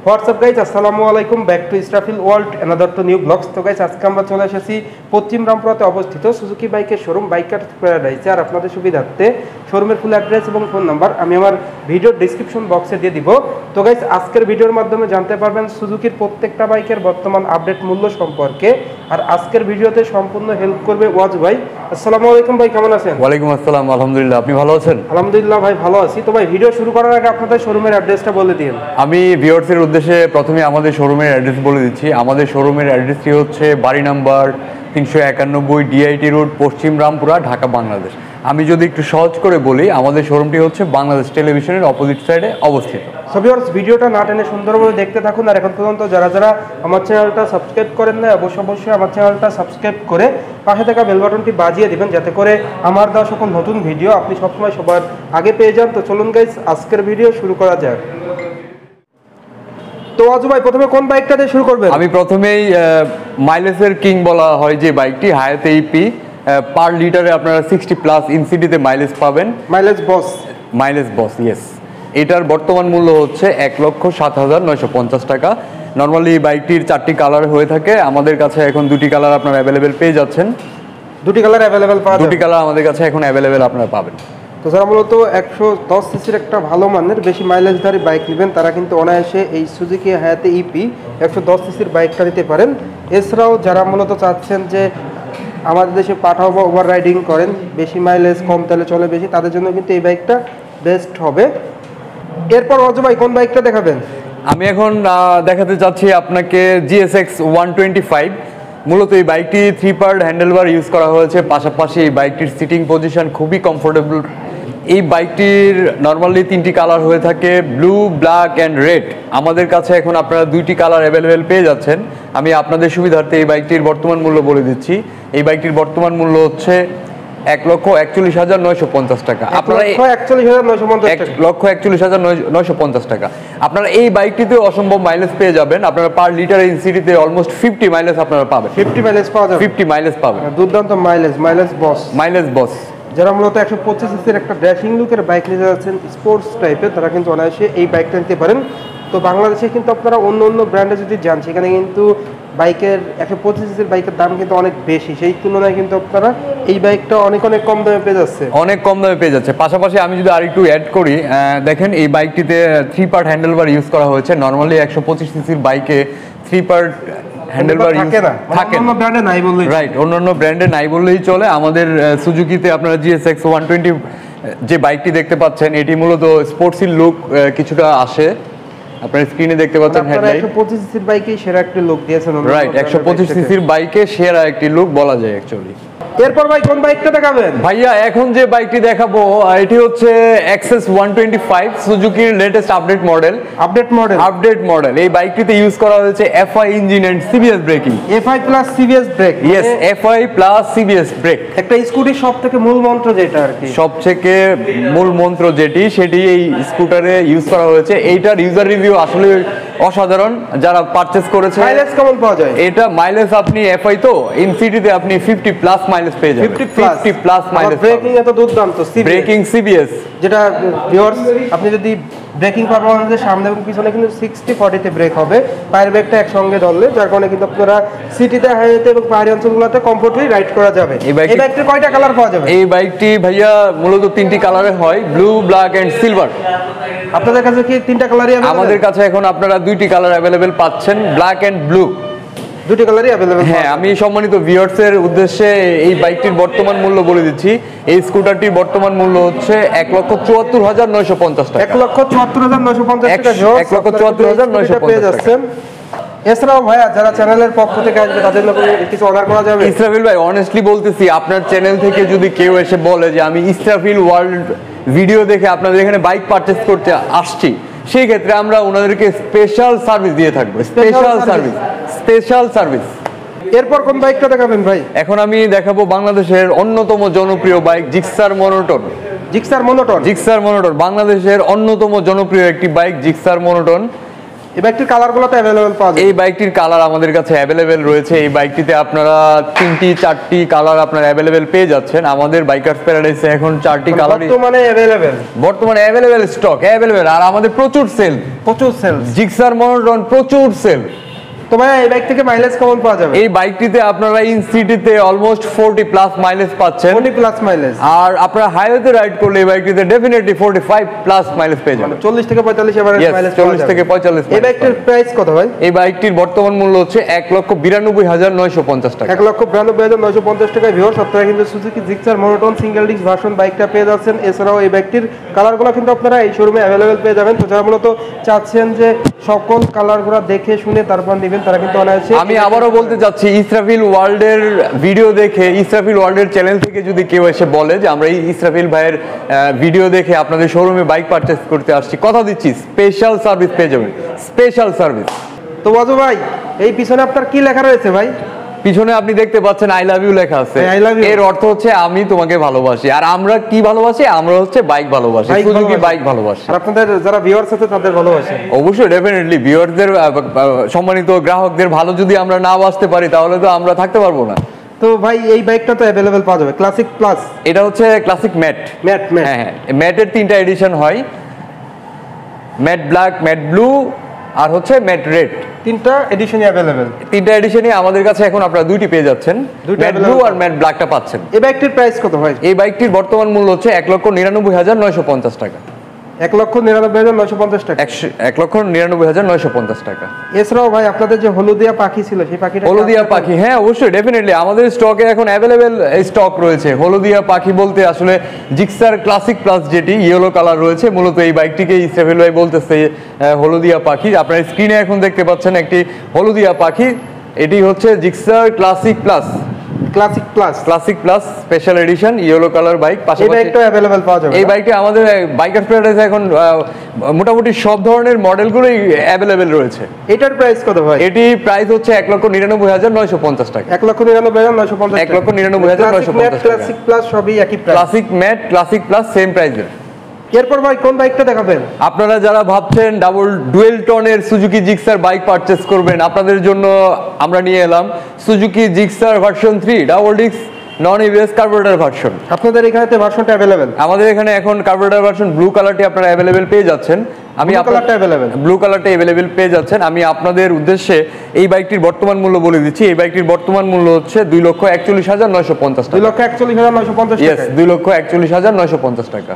WhatsApp guys, আসসালামু আলাইকুম, back to Israfil world, another to new blogs. তো গাইজ আজকে আমরা চলে এসেছি পশ্চিম রামপুরাতে অবস্থিত সুজুকি বাইকের শোরুম বাইকার্স প্যারাডাইসে। আর আপনাদের সুবিধার্থে শোরুমের ফুল অ্যাড্রেস এবং ফোন নাম্বার আমি আমার ভিডিওর ডিসক্রিপশন বক্সে দিয়ে দিব। তো গাইজ আজকের ভিডিওর মাধ্যমে জানতে পারবেন সুজুকির প্রত্যেকটা বাইকের বর্তমান আপডেট মূল্য সম্পর্কে। আর আজকের ভিডিওতে সম্পূর্ণ হেল্প করবে ওয়াজ ভাই। আসসালামু আলাইকুম ভাই, কেমন আছেন? ওয়ালাইকুম আসসালাম, আলহামদুলিল্লাহ। আপনি ভালো আছেন? আলহামদুলিল্লাহ ভাই, ভালো আছি। তো ভাই ভিডিও শুরু করার আগে আপনাদের শোরুমের অ্যাড্রেসটা বলে দিন। আমি ভিউয়ার্সের উদ্দেশ্যে প্রথমে আমাদের শোরুমের অ্যাড্রেস বলে দিচ্ছি। আমাদের শোরুমের অ্যাড্রেসটি হচ্ছে বাড়ি নাম্বার 391 D.I.T রোড, পশ্চিম রামপুরা, ঢাকা, বাংলাদেশ। আমি যদি একটু সহজ করে বলি, আমাদের শোরুমটি হচ্ছে বাংলাদেশ টেলিভিশনের অপোজিট সাইডে অবস্থিত। সো ভিউয়ার্স, ভিডিওটা না টেনে সুন্দরভাবে দেখতে থাকুন। আর এখন পর্যন্ত যারা যারা আমার চ্যানেলটা সাবস্ক্রাইব করেন না, অবশ্যই আমার চ্যানেলটা সাবস্ক্রাইব করে পাশে থাকা বেল বাটনটি বাজিয়ে দিবেন, যাতে করে আমার দেওয়া সকল নতুন ভিডিও আপনি সবসময় সবার আগে পেয়ে যান। তো চলুন গাইস, আজকের ভিডিও শুরু করা যাক। তো আজু ভাই, প্রথমে কোন বাইকটা দিয়ে শুরু করবেন? আমি প্রথমেই মাইলেজের কিং বলা হয় যে বাইকটি, হায়াতে ইপি। পার লিটারে আপনারা 60+ ইনসিডিতে মাইলেজ পাবেন। মাইলেজ বস, ইয়েস। এটার বর্তমান মূল্য হচ্ছে 1,07,950 টাকা। নর্মালি বাইকটির 4টি কালার হয়ে থাকে, আমাদের কাছে এখন 2টি কালার আপনারা অ্যাভেলেবেল পেয়ে যাচ্ছেন। 2টি কালার অ্যাভেলেবেল পাওয়া যাবে? 2টি কালার আমাদের কাছে এখন অ্যাভেলেবেল আপনারা পাবেন। তো যারা মূলত 110 সিসির একটা ভালো মানের বেশি মাইলেজধারী বাইক নেবেন, তারা কিন্তু অনায়াসে এই সুজুকি হায়াতে ইপি 110 সিসির বাইকটা নিতে পারেন। এছাড়াও যারা মূলত চাচ্ছেন যে আমাদের দেশে পাঠাও বা ওভার রাইডিং করেন, বেশি মাইলেজ কম তেলে চলে বেশি, তাদের জন্য কিন্তু এই বাইকটা বেস্ট হবে। এরপর অজয় ভাই, কোন বাইকটা দেখাবেন? আমি এখন দেখাতে চাচ্ছি আপনাকে GSX 125। মূলত এই বাইকটি 3 পার্ট হ্যান্ডেলবার ইউজ করা হয়েছে, পাশাপাশি এই বাইকটির সিটিং পজিশন খুবই কমফোর্টেবল। এই বাইকটির নর্মালি 3টি কালার হয়ে থাকে, ব্লু, ব্ল্যাক অ্যান্ড রেড। আমাদের কাছে এখন আপনারা 2টি কালার অ্যাভেলেবেল পেয়ে যাচ্ছেন। আমি আপনাদের সুবিধার্থে এই বাইকটির বর্তমান মূল্য বলে দিচ্ছি। এই বাইকটির বর্তমান মূল্য হচ্ছে 1,41,950 টাকা। আপনারা 1,41,950 টাকা। আপনারা এই বাইকটিতে অসম্ভব মাইলেজ পেয়ে যাবেন। আপনারা পার লিটার ইনসিটিতে অলমোস্ট 50 মাইলেজ আপনারা পাবেন। 50 মাইলেজ পাওয়া যাবে? 50 মাইলেজ পাবেন। দুর্দান্ত মাইলেজ বস। যারা মূলত 125 সিসির একটা ড্যাশিং লুকের বাইক নিতে যাচ্ছেন, স্পোর্টস টাইপের, তারা কিন্তু অনায়াসে এই বাইকটা নিতে পারেন। তো বাংলাদেশে কিন্তু আপনারা অন্য ব্র্যান্ডে যদি যান, সেখানে কিন্তু বাইকের 125 সিসির বাইকের দাম কিন্তু অনেক বেশি। সেই তুলনায় কিন্তু আপনারা এই বাইকটা অনেক কম দামে পেয়ে যাচ্ছে। পাশাপাশি আমি যদি আরেকটু অ্যাড করি, দেখেন এই বাইকটিতে 3 পার্ট হ্যান্ডেলবার ইউজ করা হয়েছে। নর্মালি 125 সিসির বাইকে 3 পার্ট হ্যান্ডেলবার থাকে না, অন্য ব্র্যান্ডে নাই বললেই, রাইট, অন্য ব্র্যান্ডে নাই বললেই চলে। আমাদের সুজুকিতে আপনারা GSX 120 যে বাইকটি দেখতে পাচ্ছেন, এটি মূলত স্পোর্টসি লুক কিছুটা আসে। আপনারা স্ক্রিনে দেখতে পাচ্ছেন হেডলাইট। 125 সিসির বাইকে সেরা একটা লুক দিয়েছেন, রাইট। 125 সিসির বাইকে সেরা একটি লুক বলা যায় অ্যাকচুয়ালি। এরপর ভাই, কোন বাইকটা দেখাবেন? ভাইয়া, এখন যে বাইকটি দেখাবো এটি হচ্ছে XS 125, সুজুকির লেটেস্ট আপডেট মডেল। এই বাইকটিতে ইউজ করা হয়েছে FI engine and CBS braking. FI plus CBS brake? Yes, FI plus CBS brake. একটা স্কুটির সবথেকে মূল মন্ত্র যেটা আর কি, সবথেকে মূল মন্ত্র যেটি, সেটি এই স্কুটারে ইউজ করা হয়েছে। এইটার ইউজার রিভিউ আসলে অসাধারণ। যারা পারচেজ করেছে, মাইলেজ কেমন পাওয়া যায়? এটা মাইলেজ আপনি FI তো ইনসিটিতে আপনি 50+ মাইলেজ পেয়ে যাবেন। 50+ মাইলেজ। ব্রেকিং এত দুর্দান্ত, ব্রেকিং CBS, যেটা ভিউয়ার্স, আপনি যদি ব্রেকিং পারফরম্যান্সের সামনে এবং পিছনে কিন্তু 60-40 তে ব্রেক হবে, পায়ের ব্রেকটা একসঙ্গে ধরলে, যার কারণে কিন্তু আপনারা সিটিতে, হাইওয়েতে এবং পাহাড়ি অঞ্চলগুলোতে কমফোর্টলি রাইড করা যাবে। এই বাইকটির কয়টা কালার পাওয়া যাবে? এই বাইকটি ভাইয়া মূলত 3টি কালারে হয়, ব্লু, ব্ল্যাক এন্ড সিলভার। আপনাদের কাছে কি 3টা কালারই আছে? আমাদের কাছে এখন আপনারা 2টি কালার অ্যাভেলেবেল পাচ্ছেন, ব্ল্যাক এন্ড ব্লু। 2টি কালারই অ্যাভেলেবেল? হ্যাঁ। আমি সম্মানিত ভিউয়ার্সের উদ্দেশ্যে এই বাইকটির বর্তমান মূল্য বলে দিচ্ছি। এই স্কুটারটির বর্তমান মূল্য হচ্ছে 1,74,950 টাকা। 1,74,950 টাকা। 1,74,950 টাকা। এছাড়াও ভাইয়া, যারা চ্যানেলের পক্ষ থেকে আসবে তাদের জন্য কিছু অর্ডার করা যাবে? ইসরাফিল ভাই, অনেস্টলি বলতেছি, আপনার চ্যানেল থেকে যদি কেউ এসে বলে যে আমি ইসরাফিল ওয়ার্ল্ড ভিডিও দেখে আপনাদের এখানে বাইক পারচেজ করতে আসছি, সেই ক্ষেত্রে আমরা ওনাদেরকে স্পেশাল সার্ভিস দিয়ে থাকবো। Special service. এরপর কোন বাইকটা দেখাবেন ভাই? এখন আমি দেখাবো বাংলাদেশের অন্যতম জনপ্রিয় বাইক, জিক্সার মনোটন। বাংলাদেশের অন্যতম জনপ্রিয় একটি বাইক, জিক্সার মনোটন। এই বাইকটির কালারগুলো তো अवेलेबल পাওয়া যায়। এই বাইকটির কালার আমাদের কাছে अवेलेबल রয়েছে। এই বাইকটিতে আপনারা 3টি 4টি কালার আপনারা अवेलेबल পেয়ে যাচ্ছেন। আমাদের বাইকার্স প্যারাডাইসে এখন 4টি কালারই বর্তমানে अवेलेबल স্টক अवेलेबल, আর আমাদের প্রচুর সেল জিক্সার মনোটন প্রচুর সেল। তো ভাই এই বাইক থেকে মাইলেজ কেমন পাওয়া যাবে? এই বাইকটিতে আপনারা ইন সিটিতে অলমোস্ট 40 প্লাস মাইলেজ পাচ্ছেন, 40 প্লাস মাইলেজ। আর আপনারা হাইওয়েতে রাইড করলে এই বাইকটিতে ডেফিনেটলি 45 প্লাস মাইলেজ পেয়ে যাবেন। 40 থেকে 45 এভারেজ মাইলেজ পাওয়া যাবে। 40 থেকে 45। এই বাইকটির প্রাইস কত ভাই? এই বাইকটির বর্তমান মূল্য হচ্ছে 1,92,950 টাকা। 1,92,950 টাকায় ভিউয়ার্স আপনারা কিন্তু Suzuki Gixxer monotone single disc version বাইকটা পেয়ে যাচ্ছেন। এছাড়াও এই বাইকটির কালারগুলো কিন্তু আপনারা এই শোরুমে अवेलेबल পেয়ে যাবেন। তো যারা মূলত চাচ্ছেন যে সকল কালারগুলো দেখে শুনে তারপর নেবেন, তারা কিন্তু অনায়াসে। আমি আবারও বলতে চাচ্ছি, ইসরাফিল ওয়ার্ল্ডের ভিডিও দেখে, ইসরাফিল ওয়ার্ল্ডের চ্যানেল থেকে যদি কেউ এসে বলে যে আমরা এই ইসরাফিল ভাইয়ের ভিডিও দেখে আপনাদের শোরুমে বাইক পারচেজ করতে আসছি, কথা দিচ্ছি স্পেশাল সার্ভিস পেয়ে যাবেন, স্পেশাল সার্ভিস। তো বাজু ভাই এই পিছনে আপনার কি লেখা রয়েছে ভাই? পিছনে আপনি দেখতে পাচ্ছেন আই লাভ ইউ লেখা আছে। এর অর্থ হচ্ছে আমি তোমাকে ভালোবাসি। আর আমরা কি ভালোবাসি? আমরা হচ্ছে বাইক ভালোবাসি, সুজুকি বাইক ভালোবাসি। আর আপনাদের যারা ভিউয়ার্স আছে তাদের ভালোবাসি অবশ্যই, ডেফিনেটলি ভিউয়ারদের সম্মানিত গ্রাহকদের ভালো যদি আমরা না বাসতে পারি তাহলে তো আমরা থাকতে পারবো না। তো ভাই এই বাইকটা তো अवेलेबल পাওয়া যাবে ক্লাসিক প্লাস। এটা হচ্ছে ক্লাসিক ম্যাট। হ্যাঁ, ম্যাটের 3টা এডিশন হয়, ম্যাট ব্ল্যাক, ম্যাট ব্লু আর হচ্ছে ম্যাট রেড। 3টা এডিশনই अवेलेबल। 3টা এডিশনই আমাদের কাছে এখন আপনারা 2টি পেয়ে যাচ্ছেন, ম্যাট ব্লু আর ম্যাট ব্ল্যাকটা পাচ্ছেন। এই বাইকটির প্রাইস কত ভাই? এই বাইকটির বর্তমান মূল্য হচ্ছে 1,99,950 টাকা। 1,99,950 টাকা। 1,99,950 টাকা। এছাড়াও ভাই আপনাদের যে হলুদিয়া পাখি ছিল সেই পাখিটা? হলুদিয়া পাখি, হ্যাঁ অবশ্যই, ডেফিনেটলি আমাদের স্টকে এখন अवेलेबल স্টক রয়েছে। হলুদিয়া পাখি বলতে আসলে জিক্সার ক্লাসিক প্লাস যেটি ইয়েলো কালার রয়েছে, মূলত এই বাইকটিকে ইসরাফিল ভাই বলতেছে হলুদিয়া পাখি। আপনারা স্ক্রিনে এখন দেখতে পাচ্ছেন একটি হলুদিয়া পাখি, এটি হচ্ছে Gixxer classic plus special edition yellow colour bike. এই বাইকটা अवेलेबल পাওয়া যাবে। এই বাইকটা আমাদের বাইকার্স প্যারাডাইসে এখন মোটামুটি সব ধরনের মডেলগুলোই अवेलेबल রয়েছে। এটার প্রাইস কত ভাই? এটি প্রাইস হচ্ছে 1,99,950 টাকা। 1,99,950 টাকা। 1,99,950 টাকা। ক্লাসিক প্লাস সবই একই price. Classic mat, classic plus same প্রাইসের। এরপর ভাই কোন বাইকটা দেখাবেন? আপনারা যারা ভাবছেন ডাবল ডুয়েল টনের সুজুকি জিক্সার বাইক পারচেজ করবেন, আপনাদের জন্য আমরা নিয়ে এলাম Suzuki Gixxer version 3 double disc non ABS carburettor version. আপনাদের এখানেতে ভার্সনটা अवेलेबल? আমাদের এখানে এখন কার্বোরেটর ভার্সন ব্লু কালারটি আপনারা अवेलेबल পেয়ে যাচ্ছেন। আমি ব্লু কালারটা अवेलेबल পেয়ে যাচ্ছেন। আমি আপনাদের উদ্দেশ্যে এই বাইকটির বর্তমান মূল্য বলে দিচ্ছি। এই বাইকটির বর্তমান মূল্য হচ্ছে 2,41,950 টাকা। 2,41,950 টাকা। 2,41,950 টাকা।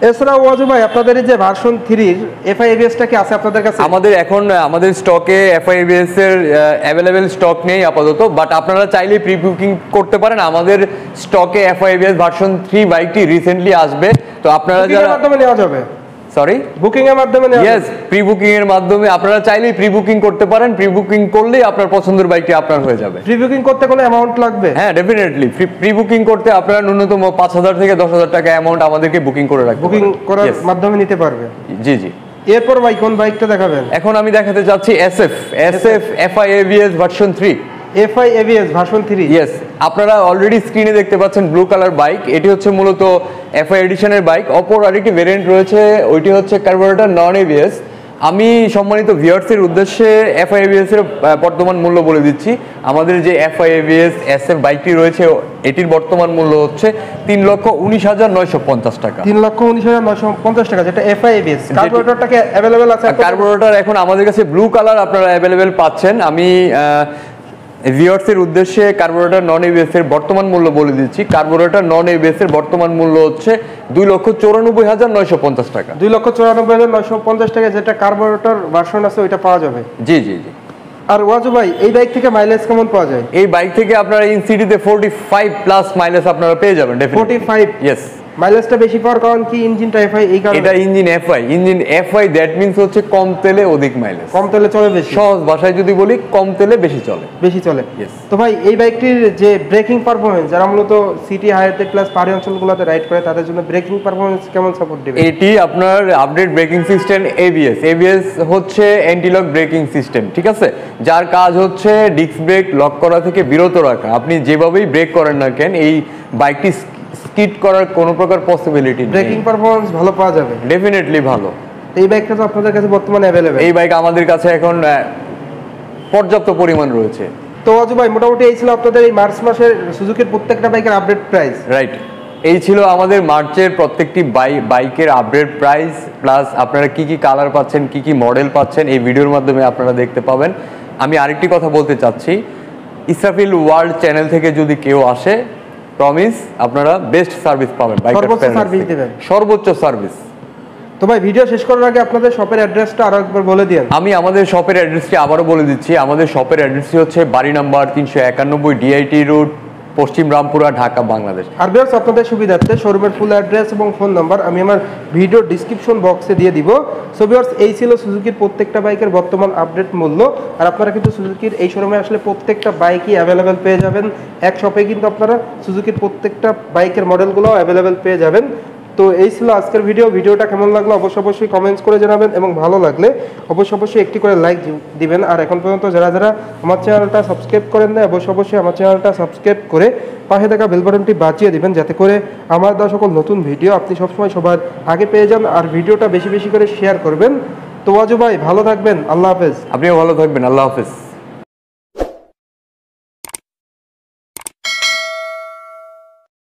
এছাড়াও ওয়াজু ভাই আপনাদের এই যে ভার্সন 3 এর এফআই এবিএসটা কি আছে আপনাদের কাছে? আমাদের এখন আমাদের স্টকে এফআই এবিএস এর अवेलेबल স্টক নেই আপাতত, বাট আপনারা চাইলে প্রি বুকিং করতে পারেন। আমাদের স্টকে এফআই এবিএস ভার্সন 3 বাইকটি রিসেন্টলি আসবে, তো আপনারা যারা মাধ্যমে নেওয়া যাবে, সরি বুকিং এর মাধ্যমে নেওয়া ইয়েস প্রি বুকিং এর মাধ্যমে আপনারা চাইলেই প্রি বুকিং করতে পারেন। প্রি বুকিং করলেই আপনার পছন্দের বাইকটি আপনার হয়ে যাবে। প্রি বুকিং করতে কোনো অ্যামাউন্ট লাগবে? হ্যাঁ, ডেফিনেটলি প্রি বুকিং করতে আপনারা ন্যূনতম 5,000 থেকে 10,000 টাকা অ্যামাউন্ট আমাদেরকে বুকিং করে রাখবেন, বুকিং করার মাধ্যমে নিতে পারবে। জি জি। এরপর ভাই কোন বাইকটা দেখাবেন? এখন আমি দেখাতে যাচ্ছি SF FI ABS version 3। FI ABS version 3, yes. আপনারা অলরেডি স্ক্রিনে দেখতে পাচ্ছেন ব্লু কালার বাইক। এটি হচ্ছে মূলত এফআই এডিশনের বাইক। অপর আরেকটি ভেরিয়েন্ট রয়েছে, ওইটি হচ্ছে কার্বোরেটর নন এবিএস। আমি সম্মানিত ভিউয়ার্সের উদ্দেশ্যে এফআই এবিএস এর বর্তমান মূল্য বলে দিচ্ছি। আমাদের যে এফআই এবিএস এসএফ বাইকটি রয়েছে এটির বর্তমান মূল্য হচ্ছে 3,19,950 টাকা। 3,19,950 টাকা, যেটা এফআই এবিএস। কার্বোরেটরটাকে अवेलेबल আছে? কার্বোরেটর এখন আমাদের কাছে ব্লু কালার আপনারা अवेलेबल পাচ্ছেন। আমি ভিউয়ার্সের উদ্দেশ্যে কার্বোরেটর নন এবিএস এর বর্তমান মূল্য বলে দিচ্ছি। কার্বোরেটর নন এবিএস এর বর্তমান মূল্য হচ্ছে 2,94,950 টাকা। 2,94,950 টাকা, যেটা কার্বোরেটর ভার্সন আছে ওইটা পাওয়া যাবে। জি জি জি। আর ওয়াজু ভাই এই বাইক থেকে মাইলেজ কেমন পাওয়া যায়? এই বাইক থেকে আপনারা ইন সিটিতে 45 প্লাস মাইলেজ আপনারা পেয়ে যাবেন। 45? ইয়েস। মাইলেজটা বেশি পাওয়ার কারণ কি? ইঞ্জিনটা এফআই, এই কারণে? এটা ইঞ্জিন এফআই দ্যাট মিন্স হচ্ছে কম তেলে অধিক মাইলেজ। কম তেলে চলে বেশি। সহজ ভাষায় যদি বলি, কম তেলে বেশি চলে। ইয়েস। তো ভাই এই বাইকটির যে ব্রেকিং পারফরম্যান্স, যারা মূলত সিটি হাইওয়ে প্লাস পাহাড়ি অঞ্চলগুলোতে রাইড করে তাদের জন্য ব্রেকিং পারফরম্যান্স কেমন সাপোর্ট দিবে? এটি আপনার আপডেট ব্রেকিং সিস্টেম এবিএস হচ্ছে অ্যান্টি লক ব্রেকিং সিস্টেম, ঠিক আছে, যার কাজ হচ্ছে ডিস্ক ব্রেক লক করা থেকে বিরত রাখা। আপনি যেভাবেই ব্রেক করেন না কেন এই বাইকটি স্কিড করার কোনো প্রকার পসিবিলিটি নেই। ব্রেকিং পারফরম্যান্স ভালো পাওয়া যাবে? ডেফিনেটলি ভালো। এই বাইকটা তো আপনাদের কাছে বর্তমানে অ্যাভেলেবেল? এই বাইক আমাদের কাছে এখন পর্যাপ্ত পরিমাণ রয়েছে। তো অজু ভাই, মোটামুটি এই ছিল আপনাদের এই মার্চ মাসের সুজুকির প্রত্যেকটা বাইকের আপডেট প্রাইস। রাইট, এই ছিল আমাদের মার্চের প্রত্যেকটি বাইকের আপডেট প্রাইস, প্লাস আপনারা কি কি কালার পাচ্ছেন, কি কি মডেল পাচ্ছেন এই ভিডিওর মাধ্যমে আপনারা দেখতে পাবেন। আমি আরেকটি কথা বলতে চাচ্ছি, ইসরাফিল ওয়ার্ল্ড চ্যানেল থেকে যদি কেউ আসে, প্রমিস আপনারা বেস্ট সার্ভিস পাবেন, সর্বোচ্চ সার্ভিস দিবেন, সর্বোচ্চ সার্ভিস। তো ভাই, ভিডিও শেষ করার আগে আপনাদের শপের অ্যাড্রেসটা আরো একবার বলে দিন। আমি আমাদের শপের অ্যাড্রেসটি আবারও বলে দিচ্ছি। আমাদের শপের অ্যাড্রেসটি হচ্ছে বাড়ি নাম্বার 391, D.I.T রোড, পশ্চিম রামপুরা, ঢাকা, বাংলাদেশ। আর ভিউয়ার্স, আপনাদের সুবিধার্থে শোরুমের ফুল অ্যাড্রেস এবং ফোন নাম্বার আমি আমার ভিডিও ডিসক্রিপশন বক্সে দিয়ে দিব। সো ভিউয়ার্স, এই ছিল সুজুকির প্রত্যেকটা বাইকের বর্তমান আপডেট মূল্য। আর আপনারা কিন্তু সুজুকির এই শোরুমে আসলে প্রত্যেকটা বাইকই অ্যাভেলেবেল পেয়ে যাবেন। এক শপে কিন্তু আপনারা সুজুকির প্রত্যেকটা বাইকের মডেলগুলো অ্যাভেলেবেল পেয়ে যাবেন। তো এই ছিল আজকের ভিডিওটা কেমন লাগলো অবশ্যই কমেন্টস করে জানাবেন, এবং ভালো লাগলে অবশ্যই একটি করে লাইক দিবেন। আর এখন পর্যন্ত যারা আমার চ্যানেলটা সাবস্ক্রাইব করেন না, অবশ্যই আমার চ্যানেলটা সাবস্ক্রাইব করে পাশে থাকা বেল বাটনটি বাজিয়ে দিবেন, যাতে করে আমার দেওয়া সকল নতুন ভিডিও আপনি সবসময় সবার আগে পেয়ে যান। আর ভিডিওটা বেশি করে শেয়ার করবেন। তো অজু ভাই, ভালো থাকবেন, আল্লাহ হাফেজ। আপনিও ভালো থাকবেন, আল্লাহ হাফেজ।